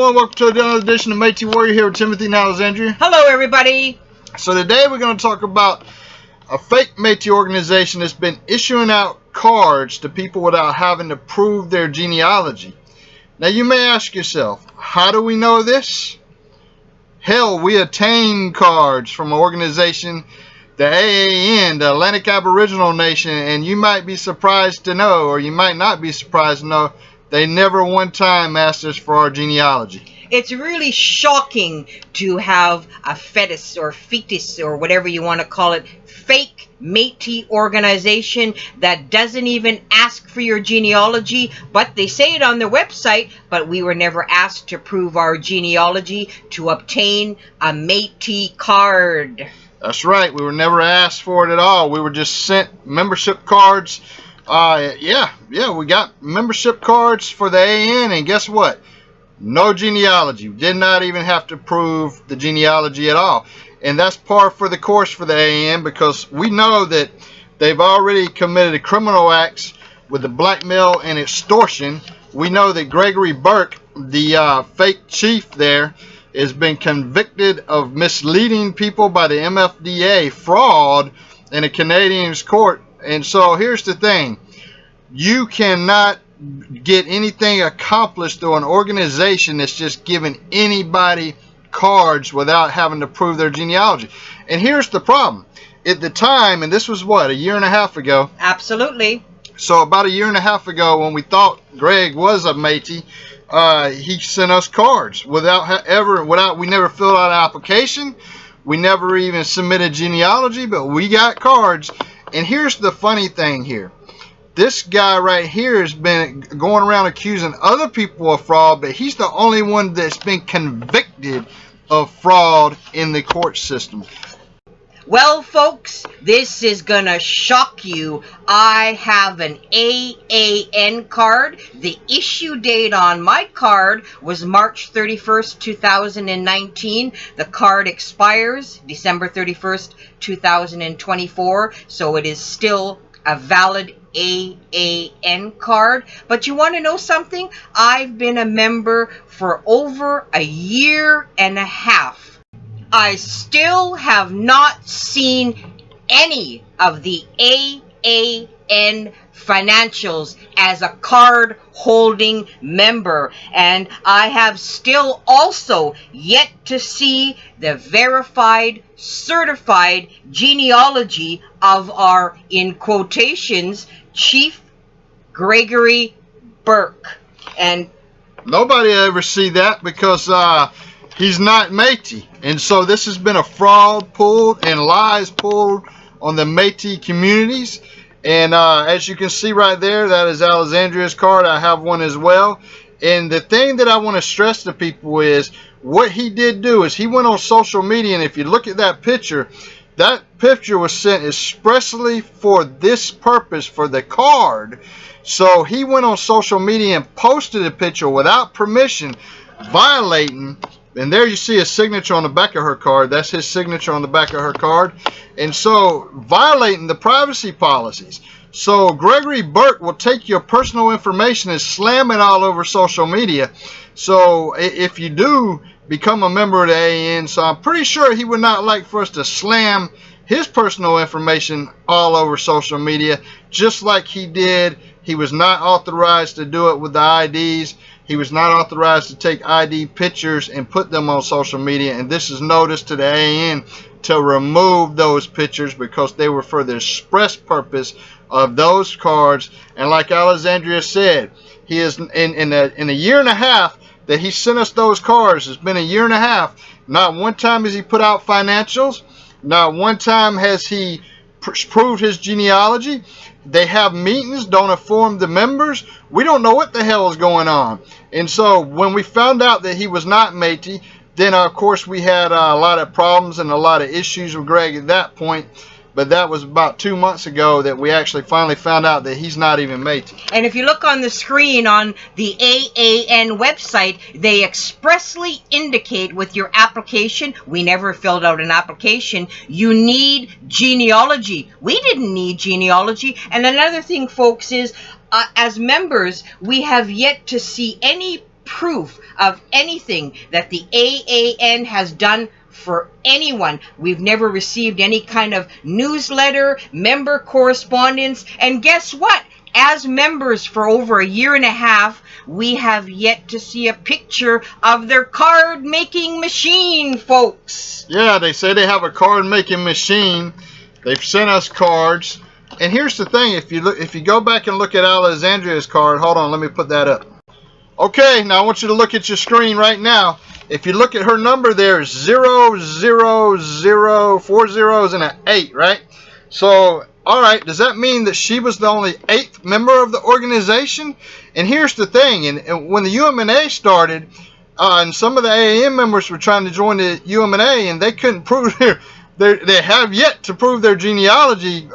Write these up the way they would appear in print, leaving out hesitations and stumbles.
everyone, welcome to another edition of Metis Warrior here with Timothy and Alexandria. Hello everybody. So today we're going to talk about a fake Metis organization that's been issuing out cards to people without having to prove their genealogy. Now you may ask yourself, how do we know this? Hell, we obtain cards from an organization, the AAN, the Atlantic Aboriginal Nation, and you might be surprised to know, or you might not be surprised to know, they never one time asked us for our genealogy. It's really shocking to have a fetus or fetus or whatever you want to call it, fake Métis organization that doesn't even ask for your genealogy, but they say it on their website, but we were never asked to prove our genealogy to obtain a Métis card. That's right, we were never asked for it at all. We were just sent membership cards. We got membership cards for the AN, and guess what? No genealogy. We did not even have to prove the genealogy at all. And that's par for the course for the AN, because we know that they've already committed criminal acts with the blackmail and extortion. We know that Gregory Burke, the fake chief there, has been convicted of misleading people by the MFDA, fraud in a Canadian's court. And so here's the thing. You cannot get anything accomplished through an organization that's just giving anybody cards without having to prove their genealogy. And here's the problem. At the time, and this was what, a year and a half ago? Absolutely. So about a year and a half ago, when we thought Greg was a Métis, he sent us cards we never filled out an application. We never even submitted genealogy, but we got cards. And here's the funny thing here. This guy right here has been going around accusing other people of fraud, but he's the only one that's been convicted of fraud in the court system. Well, folks, this is gonna shock you. I have an AAN card. The issue date on my card was March 31st, 2019. The card expires December 31st, 2024, so it is still a valid AAN card. But you want to know something? I've been a member for over a year and a half. I still have not seen any of the AAN financials as a card holding member, and I have still also yet to see the verified, certified genealogy of our, in quotations, Chief Gregory Burke. And nobody ever see that, because he's not Métis. And so this has been a fraud pulled and lies pulled on the Métis communities. And as you can see right there, that is Alexandria's card. I have one as well. And the thing that I want to stress to people is what he did do is he went on social media, and if you look at that picture was sent expressly for this purpose, for the card. So he went on social media and posted a picture without permission, violating. And there you see a signature on the back of her card. That's his signature on the back of her card. And so violating the privacy policies. So Gregory Burke will take your personal information and slam it all over social media. So if you do become a member of the AN, so I'm pretty sure he would not like for us to slam his personal information all over social media, just like he did. He was not authorized to do it with the IDs. He was not authorized to take ID pictures and put them on social media. And this is notice to the AN to remove those pictures, because they were for the express purpose of those cards. And like Alexandria said, he is in a year and a half that he sent us those cards. It's been a year and a half. Not one time has he put out financials. Not one time has he proved his genealogy. They have meetings, don't inform the members. We don't know what the hell is going on. And so when we found out that he was not Métis, then of course we had a lot of problems and a lot of issues with Greg at that point. But that was about 2 months ago that we actually finally found out that he's not even Métis. And if you look on the screen on the AAN website, they expressly indicate with your application, we never filled out an application, you need genealogy. We didn't need genealogy. And another thing, folks, is as members, we have yet to see any proof of anything that the AAN has done for anyone. We've never received any kind of newsletter, member correspondence, and guess what? As members for over a year and a half, we have yet to see a picture of their card making machine, folks. Yeah, they say they have a card making machine. They've sent us cards. And here's the thing, if you go back and look at Alexandria's card, hold on, let me put that up. Okay, now I want you to look at your screen right now. If you look at her number, there's 0, 0, 0, 4 zeros and an 8, right? So, all right, does that mean that she was the only 8th member of the organization? And here's the thing, and when the UMNA started, and some of the AAN members were trying to join the UMNA, and they couldn't prove they have yet to prove their genealogy,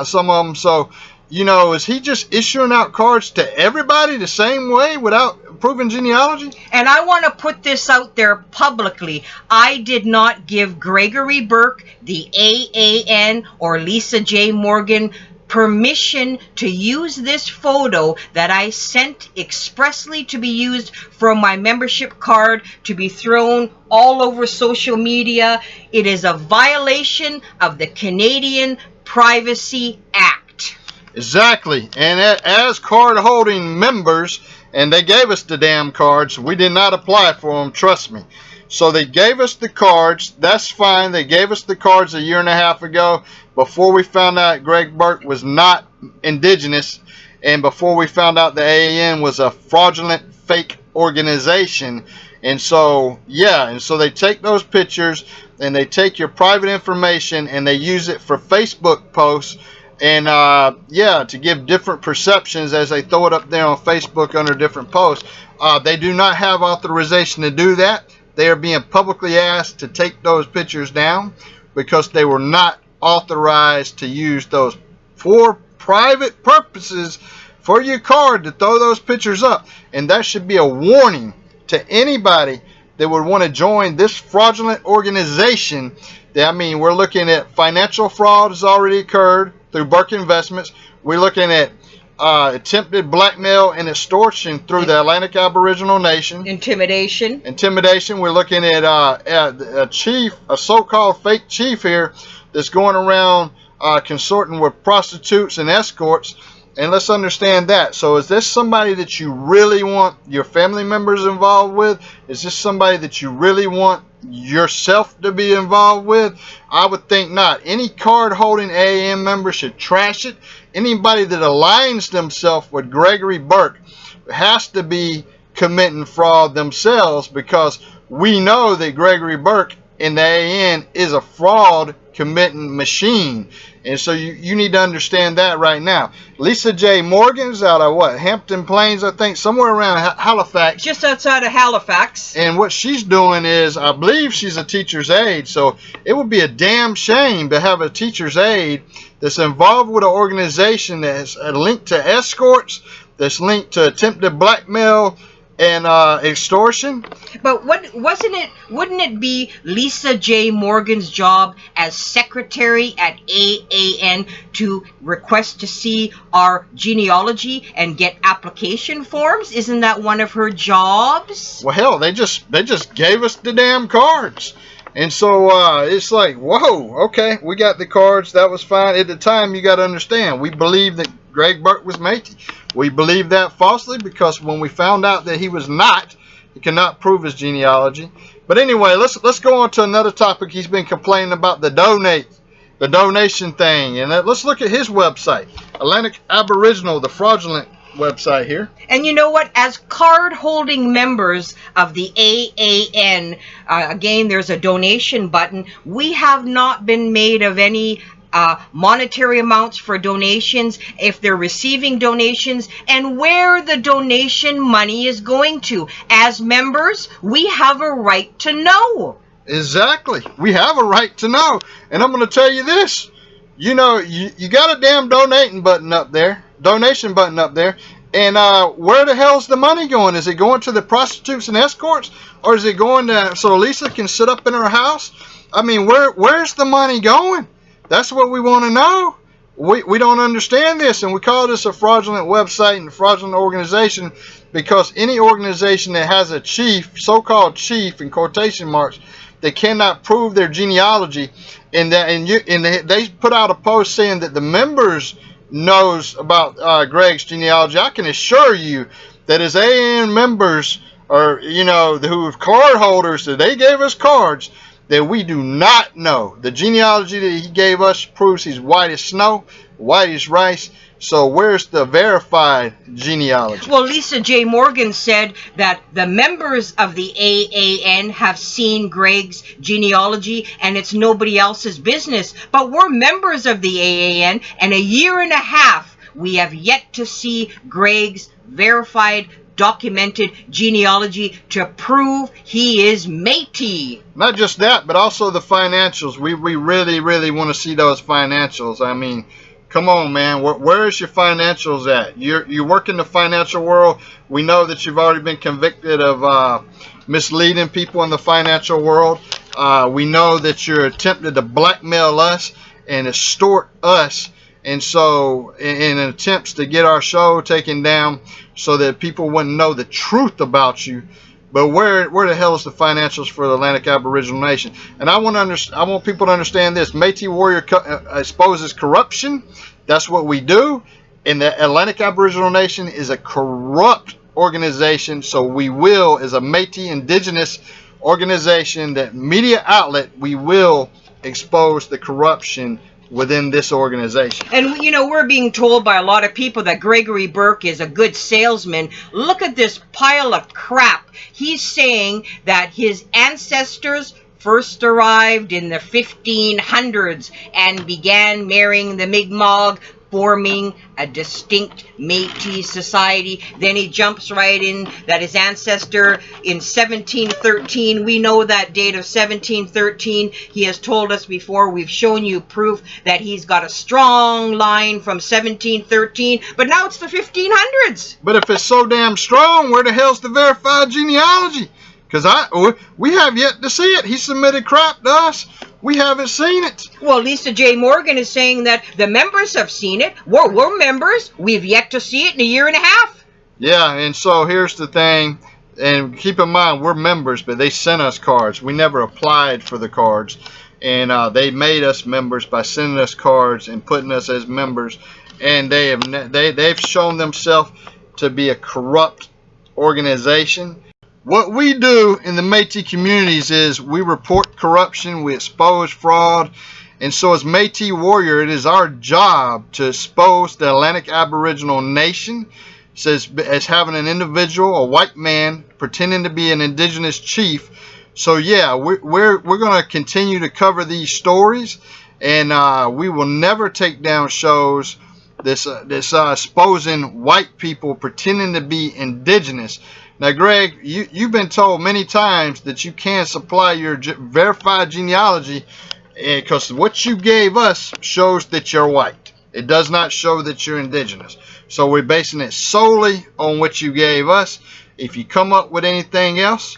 some of them. So, you know, is he just issuing out cards to everybody the same way without proving genealogy? And I want to put this out there publicly. I did not give Gregory Burke, the AAN, or Lisa J. Morgan permission to use this photo that I sent expressly to be used from my membership card to be thrown all over social media. It is a violation of the Canadian Privacy Act. Exactly. And as card holding members, and they gave us the damn cards, we did not apply for them, trust me. So they gave us the cards, that's fine. They gave us the cards a year and a half ago, before we found out Greg Burke was not Indigenous, and before we found out the AAN was a fraudulent fake organization. And so, yeah, and so they take those pictures and they take your private information and they use it for Facebook posts, and yeah, to give different perceptions as they throw it up there on Facebook under different posts. They do not have authorization to do that. They are being publicly asked to take those pictures down because they were not authorized to use those for private purposes for your card, to throw those pictures up. And that should be a warning to anybody that would want to join this fraudulent organization. I mean, we're looking at financial fraud has already occurred through Burke Investments. We're looking at attempted blackmail and extortion through the Atlantic Aboriginal Nation. Intimidation. We're looking at a so-called fake chief here that's going around consorting with prostitutes and escorts. And let's understand that. So is this somebody that you really want your family members involved with? Is this somebody that you really want yourself to be involved with? I would think not. Any card holding AAN member should trash it. Anybody that aligns themselves with Gregory Burke has to be committing fraud themselves, because we know that Gregory Burke in the AAN is a fraud committing machine. And so you need to understand that right now. Lisa J. Morgan's out of what? Hampton Plains, I think, somewhere around Halifax. Just outside of Halifax. And what she's doing is, I believe she's a teacher's aide. So it would be a damn shame to have a teacher's aide that's involved with an organization that's linked to escorts, that's linked to attempted blackmail and extortion. But wouldn't it be Lisa J. Morgan's job as secretary at AAN to request to see our genealogy and get application forms? Isn't that one of her jobs? Well, hell, they just gave us the damn cards. And so it's like, whoa, okay, we got the cards, that was fine. At the time, you got to understand, we believed that Greg Burke was Metis. We believed that falsely, because when we found out that he was not, he cannot prove his genealogy. But anyway, let's go on to another topic. He's been complaining about the donation thing, and let's look at his website, Atlantic Aboriginal, the fraudulent website here. And you know what? As card-holding members of the AAN, again, there's a donation button. We have not been made of any monetary amounts for donations, if they're receiving donations, and where the donation money is going to. As members, we have a right to know. Exactly. We have a right to know. And I'm going to tell you this. You know, you got a damn donation button up there. And where the hell's the money going? Is it going to the prostitutes and escorts? Or is it going to, so Lisa can sit up in her house? I mean, where's the money going? That's what we want to know. we don't understand this, and we call this a fraudulent website and fraudulent organization, because any organization that has a chief, so-called chief in quotation marks, they cannot prove their genealogy, and they put out a post saying that the members knows about Greg's genealogy. I can assure you that as AAN members, or who are card holders, that they gave us cards, that we do not know. The genealogy that he gave us proves he's white as snow, white as rice. So where's the verified genealogy? Well, Lisa J. Morgan said that the members of the AAN have seen Greg's genealogy, and it's nobody else's business. But we're members of the AAN, and a year and a half we have yet to see Greg's verified, documented genealogy to prove he is Métis. Not just that, but also the financials. We really, really want to see those financials. I mean, come on, man. Where is your financials at? You work in the financial world. We know that you've already been convicted of misleading people in the financial world. We know that you're attempting to blackmail us and extort us. And so, in attempts to get our show taken down so that people wouldn't know the truth about you. But where the hell is the financials for the Atlantic Aboriginal Nation? And I want people to understand this. Métis Warrior exposes corruption. That's what we do. And the Atlantic Aboriginal Nation is a corrupt organization. So we will, as a Métis Indigenous organization, that media outlet, we will expose the corruption within this organization. And we're being told by a lot of people that Gregory Burke is a good salesman. Look at this pile of crap. He's saying that his ancestors first arrived in the 1500s and began marrying the Mi'kmaq, forming a distinct Métis society. Then he jumps right in that his ancestor in 1713, we know that date of 1713. He has told us before, we've shown you proof that he's got a strong line from 1713, but now it's the 1500s. But if it's so damn strong, where the hell's the verified genealogy? Because we have yet to see it. He submitted crap to us. We haven't seen it. Well, Lisa J. Morgan is saying that the members have seen it. We're members. We've yet to see it in a year and a half. Yeah, and so here's the thing. And keep in mind, we're members, but they sent us cards. We never applied for the cards. And they made us members by sending us cards and putting us as members. And they've shown themselves to be a corrupt organization. What we do in the Métis communities is we report corruption, we expose fraud, and so as Métis Warrior, it is our job to expose the Atlantic Aboriginal Nation as having an individual, a white man, pretending to be an Indigenous chief. So yeah, we're going to continue to cover these stories, and we will never take down shows this exposing white people pretending to be Indigenous. Now, Greg, you've been told many times that you can't supply your verified genealogy because what you gave us shows that you're white. It does not show that you're Indigenous. So we're basing it solely on what you gave us. If you come up with anything else,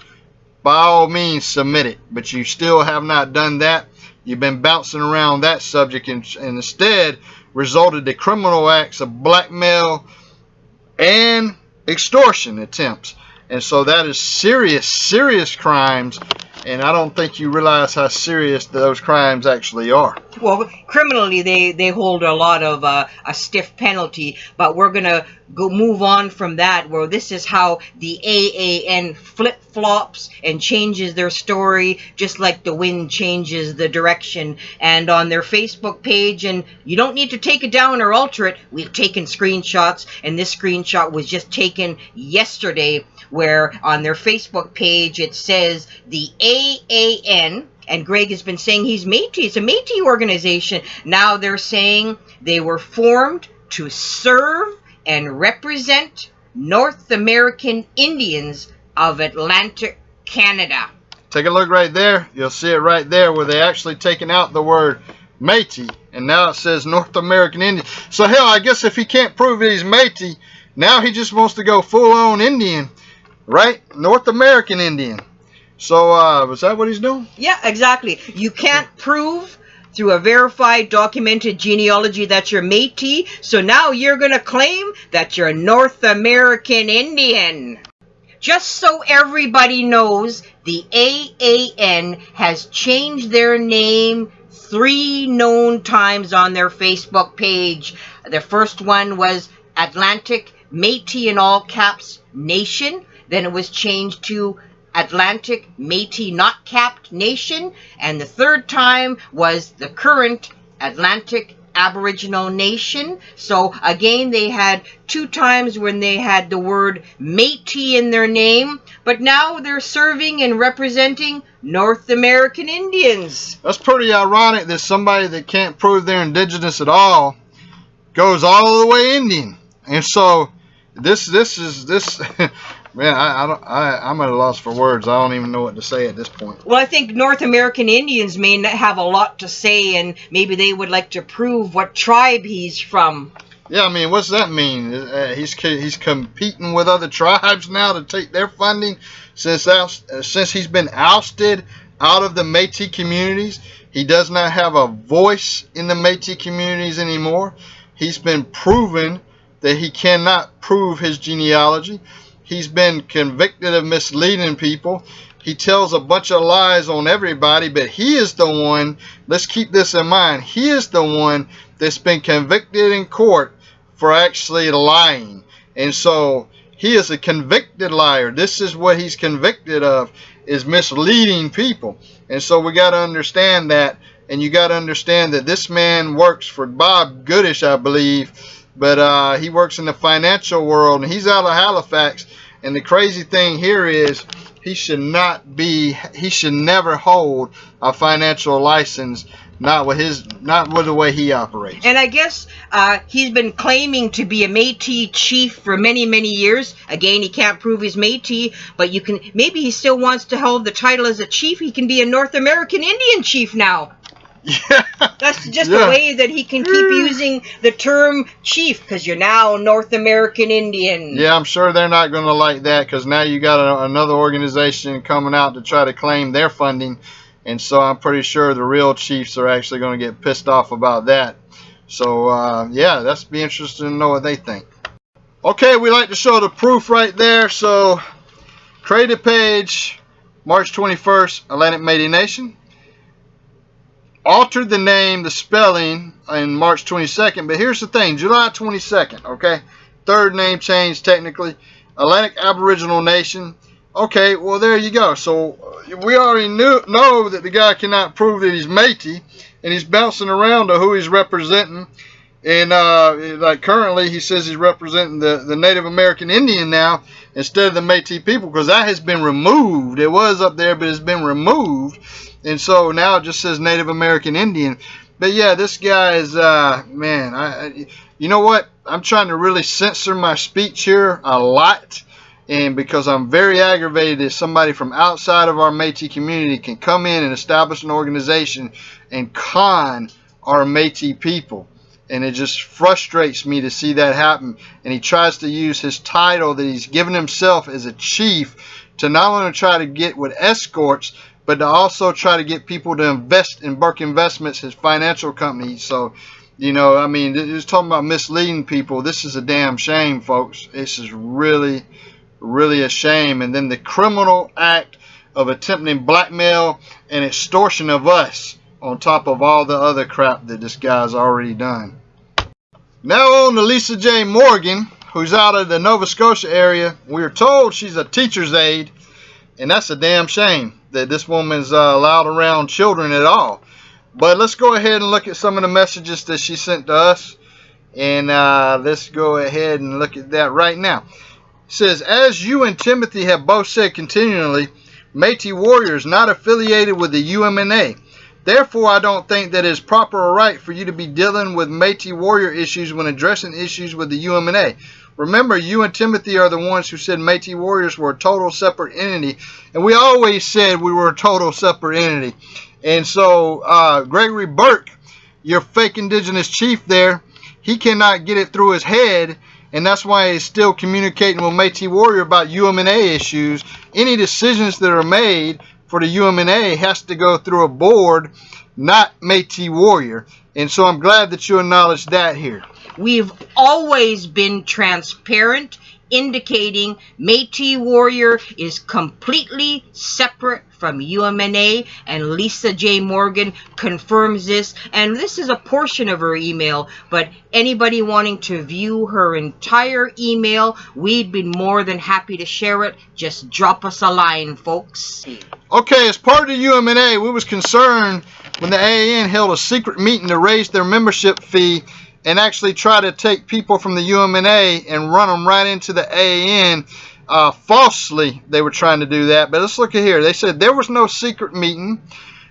by all means submit it. But you still have not done that. You've been bouncing around that subject and instead resulted in criminal acts of blackmail and extortion attempts. And so that is serious, serious crimes, and I don't think you realize how serious those crimes actually are. Well, criminally, they hold a lot of a stiff penalty, but we're going to move on from that, where this is how the AAN flip-flops and changes their story, just like the wind changes the direction. And on their Facebook page, and you don't need to take it down or alter it, we've taken screenshots, and this screenshot was just taken yesterday, where on their Facebook page it says the AAN, and Greg has been saying he's Métis. It's a Métis organization. Now they're saying they were formed to serve and represent North American Indians of Atlantic Canada. Take a look right there. You'll see it right there where they actually taken out the word Métis, and now it says North American Indian. So hell, I guess if he can't prove that he's Métis, now he just wants to go full-on Indian, right? North American Indian. So was that what he's doing? Yeah, exactly. You can't prove through a verified, documented genealogy that you're Metis, so now you're going to claim that you're North American Indian. Just so everybody knows, the AAN has changed their name 3 known times on their Facebook page. The first one was Atlantic Metis in all caps Nation. Then it was changed to Atlantic Metis not capped Nation. And the third time was the current Atlantic Aboriginal Nation. So again, they had 2 times when they had the word Metis in their name, but now they're serving and representing North American Indians. That's pretty ironic that somebody that can't prove they're Indigenous at all goes all the way Indian. And so this man, I'm at a loss for words. I don't even know what to say at this point. Well, I think North American Indians may have a lot to say, and maybe they would like to prove what tribe he's from. Yeah, I mean, what's that mean? He's competing with other tribes now to take their funding since he's been ousted out of the Métis communities. He does not have a voice in the Métis communities anymore. He's been proven that he cannot prove his genealogy. He's been convicted of misleading people. He tells a bunch of lies on everybody, but he is the one, let's keep this in mind, he is the one that's been convicted in court for actually lying. And so he is a convicted liar. This is what he's convicted of, is misleading people. And so we got to understand that, and you got to understand that this man works for Bob Goodish, I believe, but he works in the financial world, and he's out of Halifax. And the crazy thing here is he should never hold a financial license, not with the way he operates. And I guess he's been claiming to be a Métis chief for many, many years. Again, he can't prove he's Métis, but maybe he still wants to hold the title as a chief. He can be a North American Indian chief now. Yeah. That's just a way that he can keep using the term chief, because you're now North American Indian. Yeah, I'm sure they're not going to like that, because now you got another organization coming out to try to claim their funding. And so I'm pretty sure the real chiefs are actually going to get pissed off about that. So, yeah, that's be interesting to know what they think. Okay, we like to show the proof right there. So, created page, March 21st, Atlantic Métis Nation. Altered the name, the spelling, in March 22nd. But here's the thing, July 22nd, okay? Third name change, technically. Atlantic Aboriginal Nation. Okay, well, there you go. So we already know that the guy cannot prove that he's Métis, and he's bouncing around to who he's representing. And like currently, he says he's representing the Native American Indian now instead of the Métis people, because that has been removed. It was up there, but it's been removed. And so now it just says Native American Indian. But yeah, this guy is, man, you know what? I'm trying to really censor my speech here a lot. And because I'm very aggravated that somebody from outside of our Métis community can come in and establish an organization and con our Métis people. And it just frustrates me to see that happen. And he tries to use his title that he's given himself as a chief to not only try to get with escorts, but to also try to get people to invest in Burke Investments, his financial company. So, you know, I mean, just talking about misleading people, this is a damn shame, folks. This is really, really a shame. And then the criminal act of attempting blackmail and extortion of us on top of all the other crap that this guy's already done. Now on to Lisa J. Morgan, who's out of the Nova Scotia area. We're told she's a teacher's aide, and that's a damn shame that this woman's allowed around children at all. But let's go ahead and look at some of the messages that she sent to us. And let's go ahead and look at that right now. It says, as you and Timothy have both said continually, Métis warriors not affiliated with the UMNA. Therefore, I don't think that it is proper or right for you to be dealing with Métis warrior issues when addressing issues with the UMNA. Remember, you and Timothy are the ones who said Métis warriors were a total separate entity. And we always said we were a total separate entity. And so, Gregory Burke, your fake Indigenous chief there, he cannot get it through his head. And that's why he's still communicating with Métis warrior about UMNA issues. Any decisions that are made for the UMNA has to go through a board, not Métis Warrior. And so I'm glad that you acknowledge that here. We've always been transparent, indicating Métis Warrior is completely separate from UMNA, and Lisa J. Morgan confirms this. And this is a portion of her email, but anybody wanting to view her entire email, we'd be more than happy to share it. Just drop us a line, folks. Okay, as part of the UMNA, we was concerned when the AAN held a secret meeting to raise their membership fee and actually try to take people from the UMNA and run them right into the AAN. Falsely, they were trying to do that. But let's look at here. They said there was no secret meeting.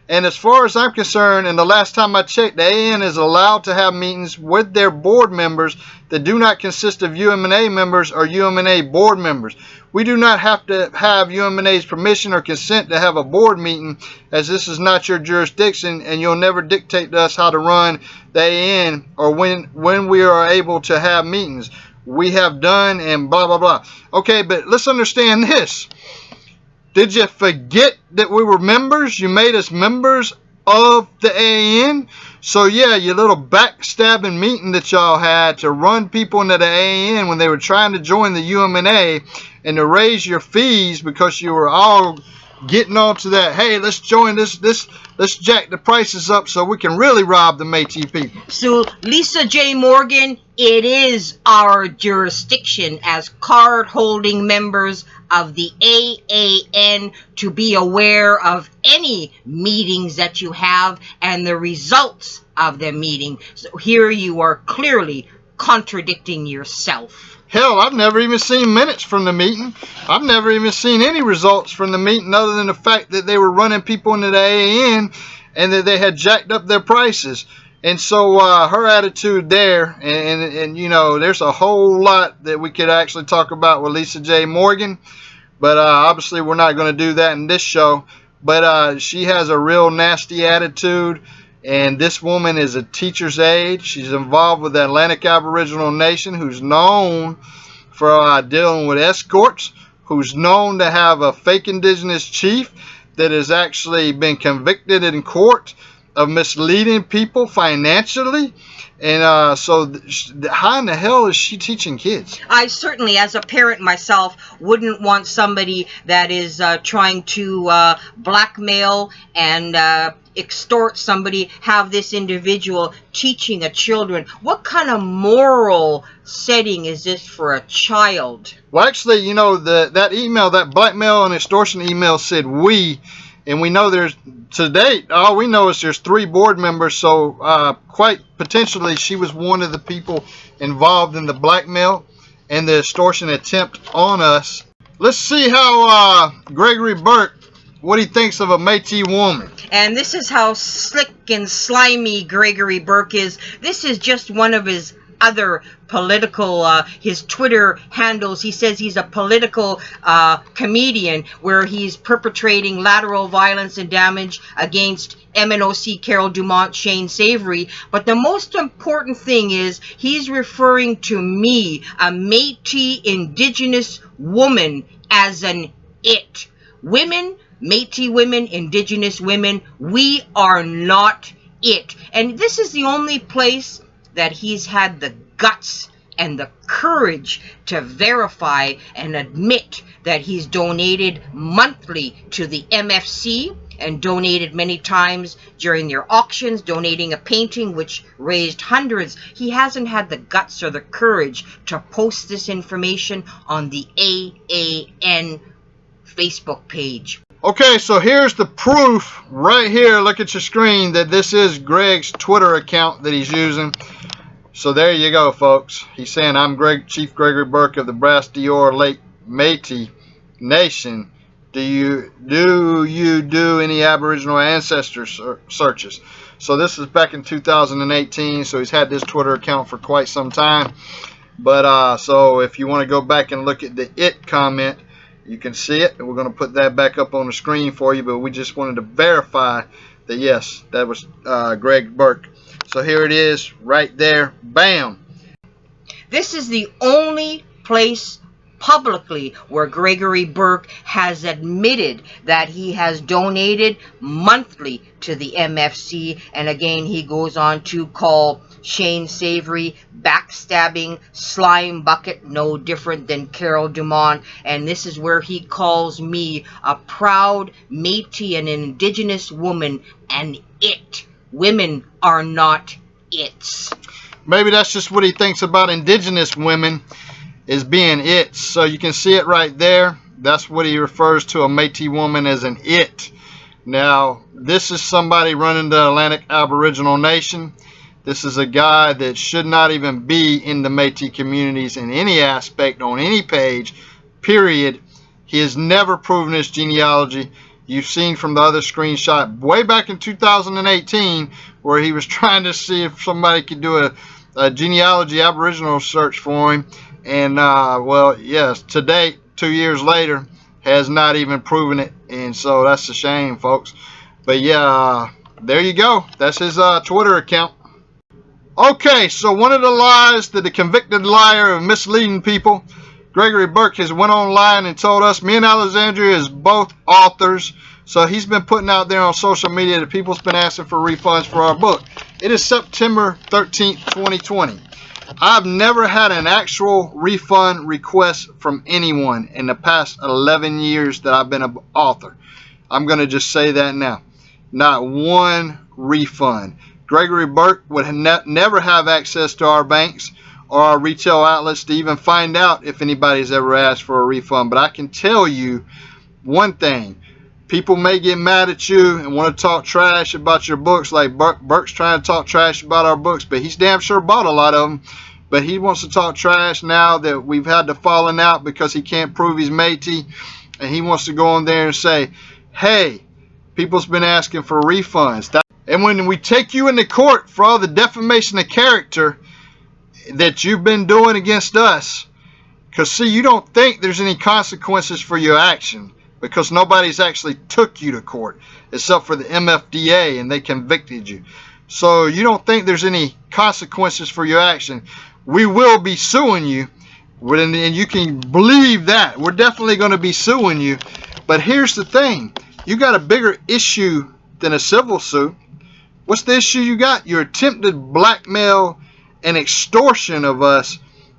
And as far as I'm concerned, and the last time I checked, the AAN is allowed to have meetings with their board members that do not consist of UMNA members or UMNA board members. We do not have to have UMNA's permission or consent to have a board meeting, as this is not your jurisdiction, and you'll never dictate to us how to run the AAN or when we are able to have meetings. We have done and blah, blah, blah. Okay, but let's understand this. Did you forget that we were members? You made us members of the AAN. So yeah, your little backstabbing meeting that y'all had to run people into the AAN when they were trying to join the UMNA and to raise your fees because you were all getting onto that, hey, let's join this, let's jack the prices up so we can really rob the Métis people. So, Lisa J. Morgan, it is our jurisdiction as card-holding members of the AAN to be aware of any meetings that you have and the results of the meeting. So here you are clearly contradicting yourself. Hell, I've never even seen minutes from the meeting. I've never even seen any results from the meeting other than the fact that they were running people into the AAN and that they had jacked up their prices. And so her attitude there, and you know, there's a whole lot that we could actually talk about with Lisa J. Morgan. But obviously we're not going to do that in this show. But she has a real nasty attitude. And this woman is a teacher's aide. She's involved with the Atlantic Aboriginal Nation, who's known for dealing with escorts, who's known to have a fake Indigenous chief that has actually been convicted in court of misleading people financially. And so how in the hell is she teaching kids? I certainly, as a parent myself, wouldn't want somebody that is trying to blackmail and extort somebody, have this individual teaching a children. What kind of moral setting is this for a child? Well, actually, you know, that email, that blackmail and extortion email said we, and we know there's, to date, all we know is there's 3 board members, so quite potentially she was one of the people involved in the blackmail and the extortion attempt on us. Let's see how Gregory Burke, what he thinks of a Métis woman. And this is how slick and slimy Gregory Burke is. This is just one of his other political, his Twitter handles. He says he's a political comedian where he's perpetrating lateral violence and damage against MNOC, Carol Dumont, Shane Savory. But the most important thing is he's referring to me, a Métis Indigenous woman, as an it. Women, Métis women, Indigenous women, we are not it. And this is the only place that he's had the guts and the courage to verify and admit that he's donated monthly to the MFC and donated many times during their auctions, donating a painting which raised hundreds. He hasn't had the guts or the courage to post this information on the AAN Facebook page. Okay, so here's the proof right here. Look at your screen that this is Greg's Twitter account that he's using. So there you go, folks. He's saying, I'm Chief Gregory Burke of the Brass Dior Lake Métis Nation. Do you do any Aboriginal ancestor searches? So this is back in 2018. So he's had this Twitter account for quite some time. But so if you want to go back and look at the it comment, you can see it, and we're going to put that back up on the screen for you, but we just wanted to verify that, yes, that was Greg Burke. So here it is right there. Bam. This is the only place publicly, where Gregory Burke has admitted that he has donated monthly to the MFC. And again, he goes on to call Shane Savory backstabbing slime bucket, no different than Carol Dumont. And this is where he calls me a proud Métis and Indigenous woman, and it. Women are not its. Maybe that's just what he thinks about Indigenous women, is being its. So you can see it right there. That's what he refers to a Métis woman as, an it. Now, this is somebody running the Atlantic Aboriginal Nation. This is a guy that should not even be in the Métis communities in any aspect, on any page, period. He has never proven his genealogy. You've seen from the other screenshot way back in 2018 where he was trying to see if somebody could do a genealogy Aboriginal search for him. And, well, yes, to date, 2 years later, has not even proven it. And so that's a shame, folks. But, yeah, there you go. That's his Twitter account. Okay, so one of the lies that the convicted liar of misleading people, Gregory Burke, has went online and told us, me and Alexandria is both authors. So he's been putting out there on social media that people's been asking for refunds for our book. It is September 13th, 2020. I've never had an actual refund request from anyone in the past 11 years that I've been an author. I'm going to just say that now. Not one refund. Gregory Burke would never have access to our banks or our retail outlets to even find out if anybody's ever asked for a refund. But I can tell you one thing. People may get mad at you and want to talk trash about your books, like Burke's trying to talk trash about our books, but he's damn sure bought a lot of them. But he wants to talk trash now that we've had the falling out because he can't prove he's Métis. And he wants to go on there and say, hey, people's been asking for refunds. And when we take you into court for all the defamation of character that you've been doing against us, because see, you don't think there's any consequences for your action because nobody's actually took you to court except for the MFDA, and they convicted you. So you don't think there's any consequences for your action. We will be suing you, and you can believe that. We're definitely going to be suing you. But here's the thing. You got a bigger issue than a civil suit. What's the issue you got? Your attempted blackmail and extortion of us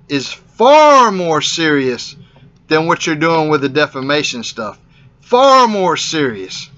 is far more serious than what you're doing with the defamation stuff. Far more serious.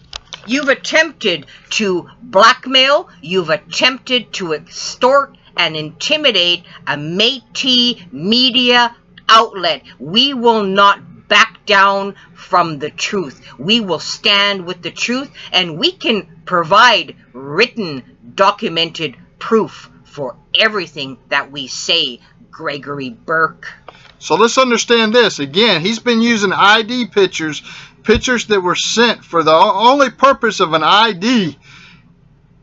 You've attempted to blackmail, you've attempted to extort and intimidate a Métis media outlet. We will not back down from the truth. We will stand with the truth, and we can provide written, documented proof for everything that we say, Gregory Burke. So let's understand this. Again, he's been using ID pictures that were sent for the only purpose of an ID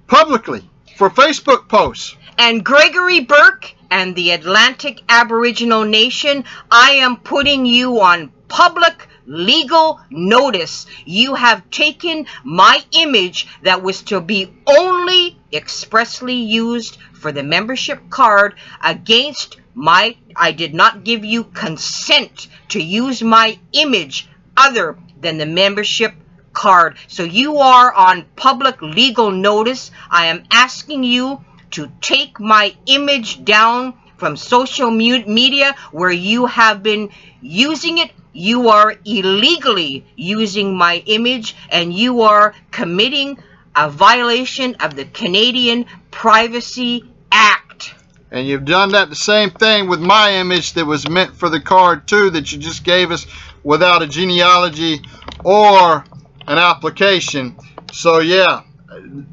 publicly for Facebook posts. And Gregory Burke and the Atlantic Aboriginal Nation, I am putting you on public legal notice. You have taken my image that was to be only expressly used for the membership card against I did not give you consent to use my image other than the membership card. So you are on public legal notice. I am asking you to take my image down from social media where you have been using it. You are illegally using my image, and you are committing a violation of the Canadian Privacy Act. And you've done that the same thing with my image that was meant for the card too, that you just gave us without a genealogy or an application. So yeah,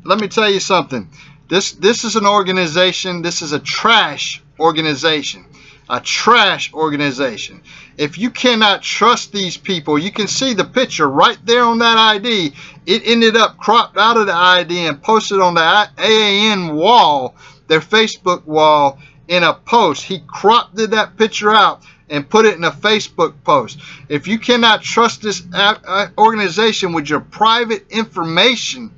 let me tell you something. This is an organization. This is a trash organization. A trash organization. If you cannot trust these people, you can see the picture right there on that ID. It ended up cropped out of the ID and posted on the AAN wall, their Facebook wall, in a post. He cropped that picture out and put it in a Facebook post. If you cannot trust this organization with your private information,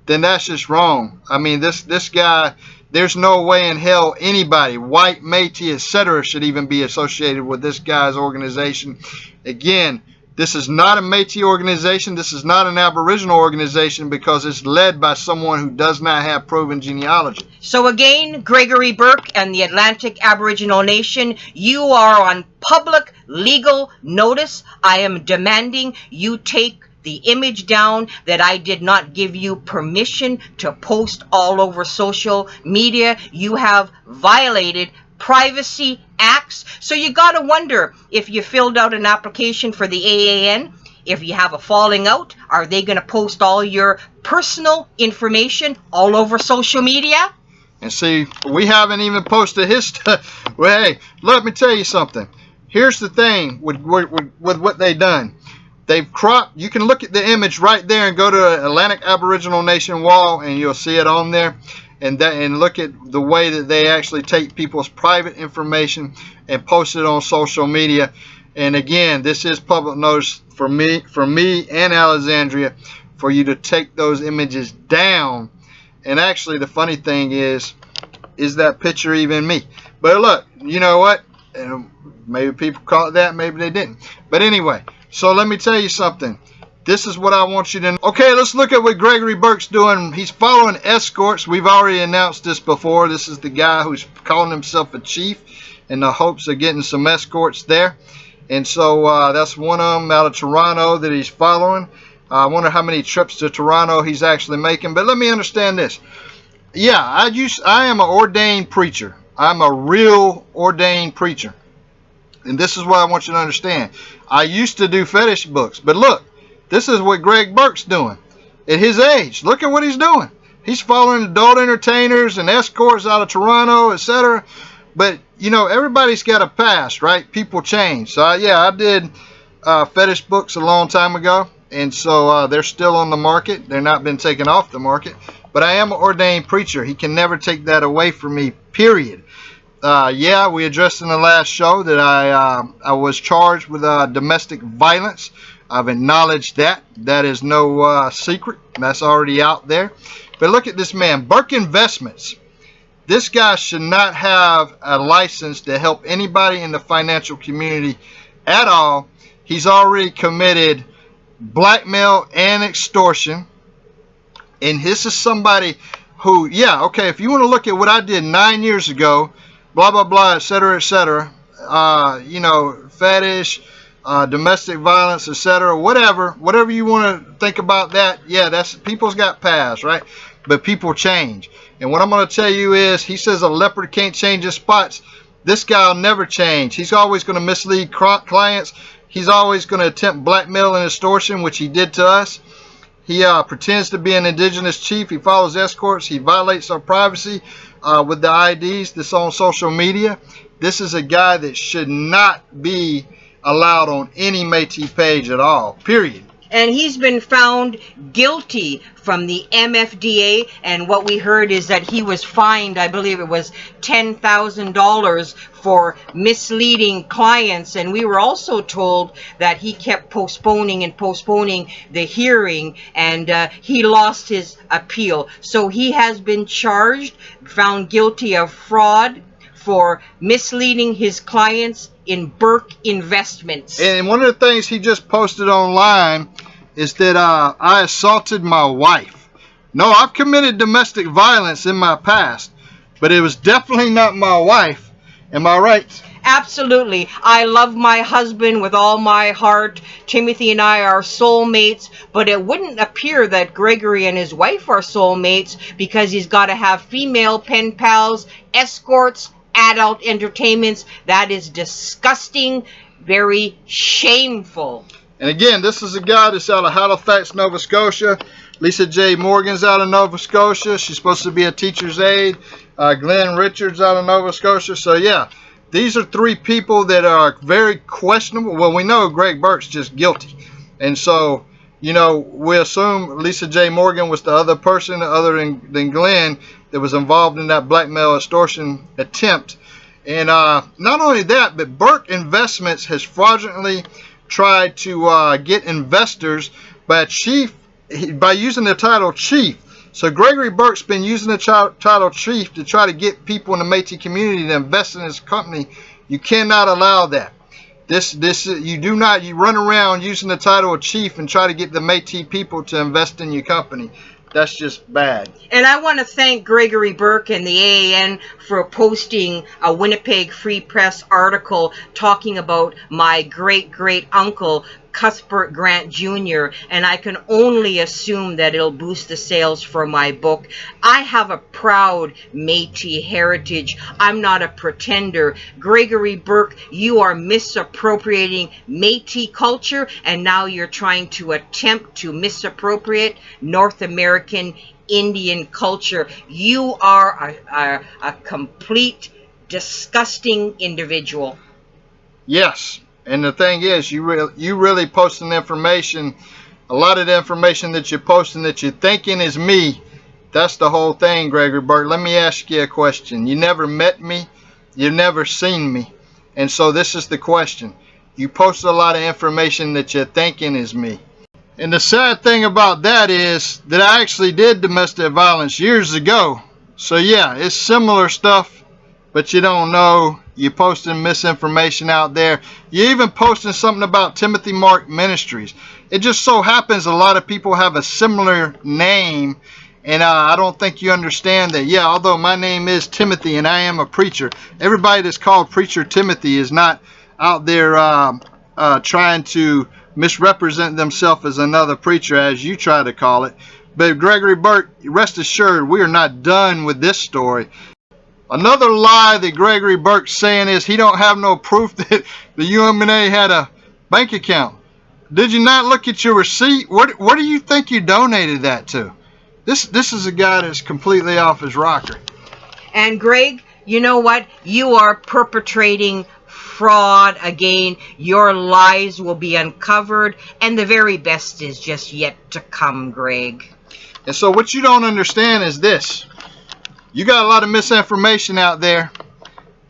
then that's just wrong. I mean, this guy There's no way in hell anybody, white, Métis, etc., should even be associated with this guy's organization. Again, this is not a Métis organization. This is not an Aboriginal organization because it's led by someone who does not have proven genealogy. So again, Gregory Burke and the Atlantic Aboriginal Nation, you are on public legal notice. I am demanding you take the image down that I did not give you permission to post all over social media. You have violated privacy acts. So you got to wonder, if you filled out an application for the AAN, if you have a falling out, are they going to post all your personal information all over social media? And see, we haven't even posted his stuff. Well, hey, let me tell you something. Here's the thing with what they've done. They've cropped. You can look at the image right there and go to Atlantic Aboriginal Nation wall, and you'll see it on there. And look at the way that they actually take people's private information and post it on social media. And again, this is public notice for me and Alexandria for you to take those images down. And actually, the funny thing is that picture even me? But look, you know what? Maybe people call it that, maybe they didn't. But anyway, so let me tell you something. This is what I want you to know. Okay, let's look at what Gregory Burke's doing. He's following escorts. We've already announced this before. This is the guy who's calling himself a chief in the hopes of getting some escorts there. And so that's one of them out of Toronto that he's following. I wonder how many trips to Toronto he's actually making. But let me understand this. Yeah, I am an ordained preacher. I'm a real ordained preacher. And this is what I want you to understand. I used to do fetish books. But look, this is what Greg Burke's doing at his age. Look at what he's doing. He's following adult entertainers and escorts out of Toronto, etc. But, you know, everybody's got a past, right? People change. So, yeah, I did fetish books a long time ago. And so they're still on the market. They're not been taken off the market. But I am an ordained preacher. He can never take that away from me, period. Yeah, we addressed in the last show that I was charged with domestic violence. I've acknowledged that. That is no secret. That's already out there. But look at this man, Burke Investments. This guy should not have a license to help anybody in the financial community at all. He's already committed blackmail and extortion. And this is somebody who, yeah, okay, if you want to look at what I did 9 years ago, blah, blah, blah, etc., etc., you know, fetish, domestic violence, etc., whatever you want to think about that, yeah, that's, people's got past, right? But people change. And what I'm going to tell you is, he says a leopard can't change his spots. This guy will never change. He's always going to mislead clients. He's always going to attempt blackmail and extortion, which he did to us. He pretends to be an Indigenous chief. He follows escorts. He violates our privacy with the IDs that's on social media. This is a guy that should not be allowed on any Métis page at all, period. And he's been found guilty from the MFDA, and what we heard is that he was fined, I believe it was $10,000 for misleading clients, and we were also told that he kept postponing and postponing the hearing, and he lost his appeal. So he has been charged, found guilty of fraud for misleading his clients in Burke Investments. And one of the things he just posted online is that I assaulted my wife. No, I've committed domestic violence in my past, but it was definitely not my wife. Am I right? Absolutely. I love my husband with all my heart. Timothy and I are soulmates, but it wouldn't appear that Gregory and his wife are soulmates, because he's got to have female pen pals, escorts, adult entertainments. That is disgusting, very shameful. And again, this is a guy that's out of Halifax, Nova Scotia. Lisa J. Morgan's out of Nova Scotia. She's supposed to be a teacher's aide. Glenn Richards out of Nova Scotia. So yeah, these are three people that are very questionable. Well, we know Greg Burke's just guilty. And so, you know, we assume Lisa J. Morgan was the other person other than Glenn that was involved in that blackmail extortion attempt. And not only that, but Burke Investments has fraudulently tried to get investors by using the title chief. So Gregory Burke's been using the title chief to try to get people in the Métis community to invest in his company. You cannot allow that. You run around using the title of chief and try to get the Métis people to invest in your company. That's just bad. And I want to thank Gregory Burke and the AAN for posting a Winnipeg Free Press article talking about my great-great-uncle, Cuthbert Grant Jr., and I can only assume that it'll boost the sales for my book. I have a proud Métis heritage. I'm not a pretender. Gregory Burke, you are misappropriating Métis culture, and now you're trying to attempt to misappropriate North American Indian culture. You are a complete, disgusting individual. Yes. And the thing is, you really posting information, a lot of the information that you're posting that you're thinking is me. That's the whole thing, Gregory Burke. Let me ask you a question. You never met me. You've never seen me. And so this is the question. You post a lot of information that you're thinking is me. And the sad thing about that is that I actually did domestic violence years ago. So yeah, it's similar stuff, but you don't know. You're posting misinformation out there. You're even posting something about Timothy Mark Ministries. It just so happens a lot of people have a similar name, and I don't think you understand that. Yeah, although my name is Timothy and I am a preacher, everybody that's called Preacher Timothy is not out there trying to misrepresent themselves as another preacher, as you try to call it. But Gregory Burke, rest assured, we are not done with this story. Another lie that Gregory Burke's saying is he don't have no proof that the UMNA had a bank account. Did you not look at your receipt? What do you think you donated that to? This is a guy that's completely off his rocker. And Greg, you know what? You are perpetrating fraud again. Your lies will be uncovered, and the very best is just yet to come, Greg. And so what you don't understand is this. You got a lot of misinformation out there.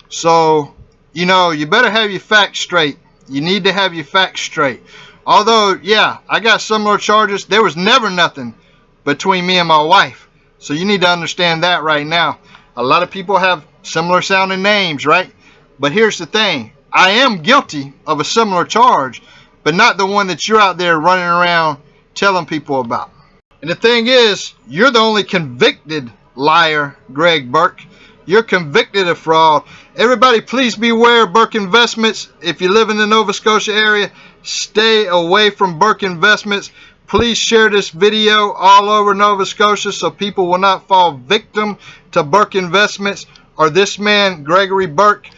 So, you better have your facts straight. You need to have your facts straight. Although, yeah, I got similar charges. There was never nothing between me and my wife. So you need to understand that right now. A lot of people have similar sounding names, right? But here's the thing. I am guilty of a similar charge, but not the one that you're out there running around telling people about. And the thing is, you're the only convicted liar, Greg Burke. You're convicted of fraud. Everybody, please beware of Burke Investments. If you live in the Nova Scotia area, stay away from Burke Investments. Please share this video all over Nova Scotia so people will not fall victim to Burke Investments or this man, Gregory Burke.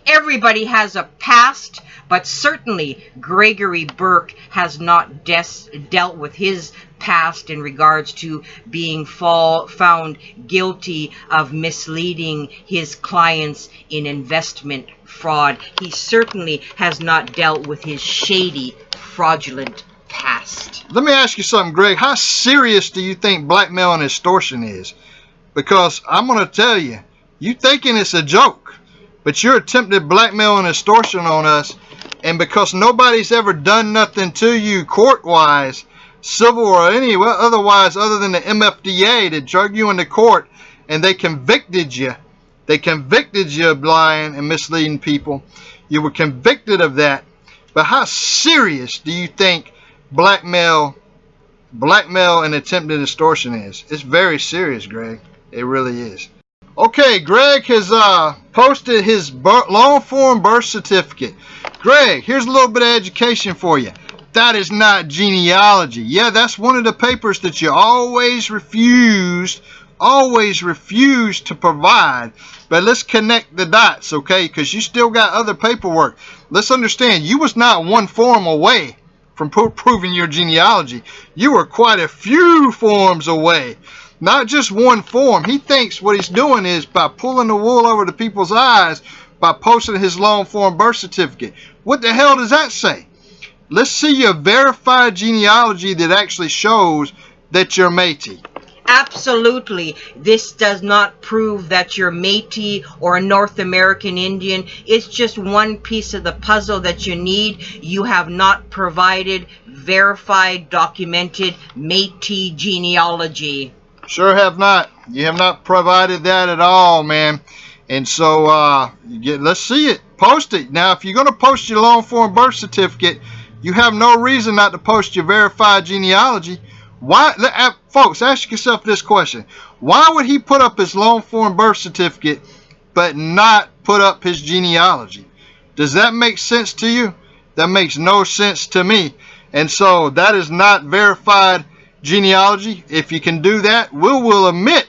Everybody has a past, but certainly Gregory Burke has not dealt with his past in regards to being found guilty of misleading his clients in investment fraud. He certainly has not dealt with his shady, fraudulent past. Let me ask you something, Greg. How serious do you think blackmail and extortion is? Because I'm going to tell you, you thinking it's a joke, but you're attempting blackmail and extortion on us, and because nobody's ever done nothing to you court-wise, civil or any otherwise other than the MFDA that drug you into court, and they convicted you. They convicted you of lying and misleading people. You were convicted of that. But how serious do you think blackmail and attempted extortion is? It's very serious, Greg. It really is. Okay, Greg has posted his long form birth certificate. Greg, here's a little bit of education for you. That is not genealogy. Yeah, that's one of the papers that you always refused to provide. But let's connect the dots, okay? Because you still got other paperwork. Let's understand, you was not one form away from proving your genealogy. You were quite a few forms away. Not just one form. He thinks what he's doing is by pulling the wool over the people's eyes by posting his long form birth certificate. What the hell does that say? Let's see your verified genealogy that actually shows that you're Métis. absolutely, this does not prove that you're Métis or a North American Indian. It's just one piece of the puzzle that you need. You have not provided verified, documented Métis genealogy. Sure have not. You have not provided that at all, man. And so, let's see it. Post it. Now, if you're going to post your long form birth certificate, you have no reason not to post your verified genealogy. Why, folks, ask yourself this question. Why would he put up his long form birth certificate but not put up his genealogy? Does that make sense to you? That makes no sense to me. And so that is not verified genealogy. If you can do that, we'll admit.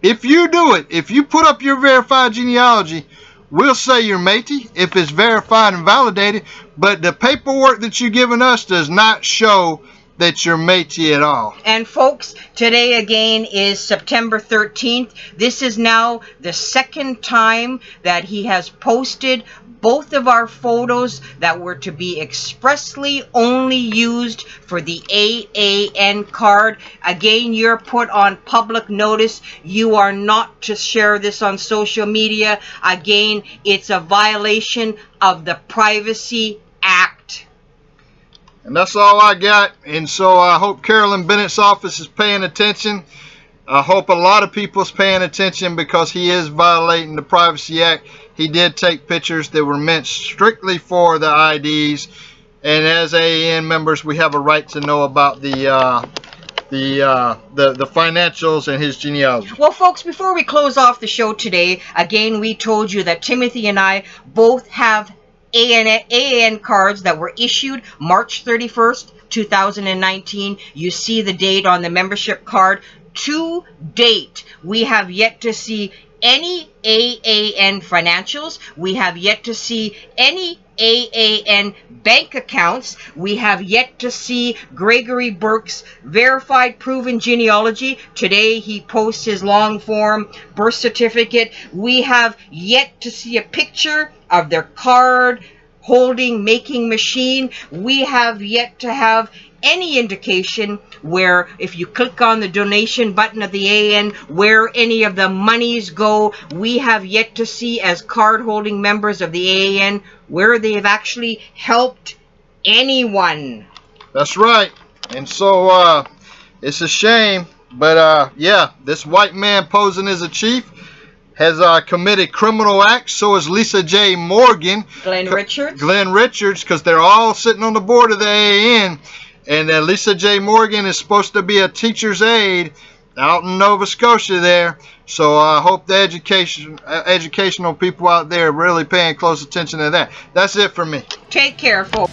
If you do it, if you put up your verified genealogy, we'll say you're Métis if it's verified and validated, but the paperwork that you've given us does not show that you're Métis at all. And folks, today again is September 13th. This is now the second time that he has posted both of our photos that were to be expressly only used for the AAN card. Again, you're put on public notice. You are not to share this on social media. Again, it's a violation of the Privacy Act. And that's all I got. And so I hope Carolyn Bennett's office is paying attention. I hope a lot of people's paying attention because he is violating the Privacy Act. He did take pictures that were meant strictly for the IDs. And as AAN members, we have a right to know about the financials and his genealogy. Well, folks, before we close off the show today, again, we told you that Timothy and I both have AAN cards that were issued March 31st, 2019. You see the date on the membership card. To date, we have yet to see any AAN financials. We have yet to see any AAN bank accounts. We have yet to see Gregory Burke's verified proven genealogy. Today he posts his long form birth certificate. We have yet to see a picture of their card holding making machine. We have yet to have any indication where, if you click on the donation button of the AN, where any of the monies go. We have yet to see, as card holding members of the AN, where they have actually helped anyone. That's right. And so it's a shame, but yeah, this white man posing as a chief has committed criminal acts. So is Lisa J. Morgan, Glenn Richards, because they're all sitting on the board of the AAN. And Lisa J. Morgan is supposed to be a teacher's aide out in Nova Scotia there. So I hope the educational people out there are really paying close attention to that. That's it for me. Take care, folks.